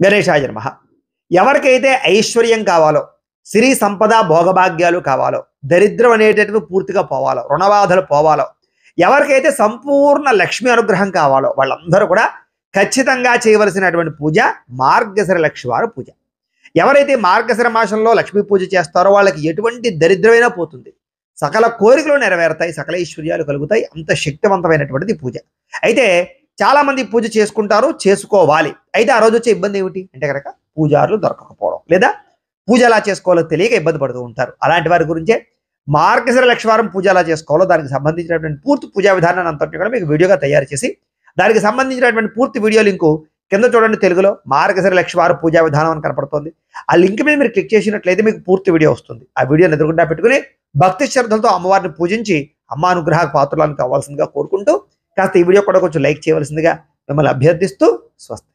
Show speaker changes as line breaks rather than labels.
గణేశాయ నమః. ఎవరికైతే ఐశ్వర్యం కావాలో, సిరి సంపద భోగభాగ్యాలు కావాలో, దరిద్రం అనేటటువంటి పూర్తిగా పోవాలో, రుణబాధలు పోవాలో, ఎవరికైతే సంపూర్ణ లక్ష్మి అనుగ్రహం కావాలో వాళ్ళందరూ కూడా ఖచ్చితంగా చేయవలసినటువంటి పూజ మార్గశిర లక్ష్మీవార పూజ. ఎవరైతే మార్గశిర మాసంలో లక్ష్మీ పూజ చేస్తారో వాళ్ళకి ఎటువంటి దరిద్రమైనా పోతుంది, సకల కోరికలు నెరవేరుతాయి, సకల ఐశ్వర్యాలు కలుగుతాయి. అంత శక్తివంతమైనటువంటిది పూజ. అయితే చాలా మంది పూజ చేసుకుంటారు, చేసుకోవాలి. అయితే ఆ రోజు వచ్చే ఇబ్బంది ఏమిటి అంటే కనుక పూజారులు దొరకకపోవడం, లేదా పూజ ఎలా చేసుకోవాలో తెలియక ఇబ్బంది పడుతూ ఉంటారు. అలాంటి వారి గురించే మార్గశిర లక్ష్మీవారం పూజ ఎలా చేసుకోవాలో దానికి సంబంధించినటువంటి పూర్తి పూజా విధానాన్ని అంతటి కూడా మీకు వీడియోగా తయారు చేసి, దానికి సంబంధించినటువంటి పూర్తి వీడియో లింకు కింద చూడండి, తెలుగులో మార్గశిర లక్ష్మీవారం పూజా విధానం అని కనపడుతుంది. ఆ లింక్ మీద మీరు క్లిక్ చేసినట్లయితే మీకు పూర్తి వీడియో వస్తుంది. ఆ వీడియోని ఎదురుగుండా పెట్టుకుని భక్తి శ్రద్ధలతో అమ్మవారిని పూజించి అమ్మ అనుగ్రహ పాత్రలను కావాల్సిందిగా కోరుకుంటూ కాస్త ఈ వీడియో కూడా కొంచెం లైక్ చేయవలసిందిగా మిమ్మల్ని అభ్యర్థిస్తూ స్వస్తి.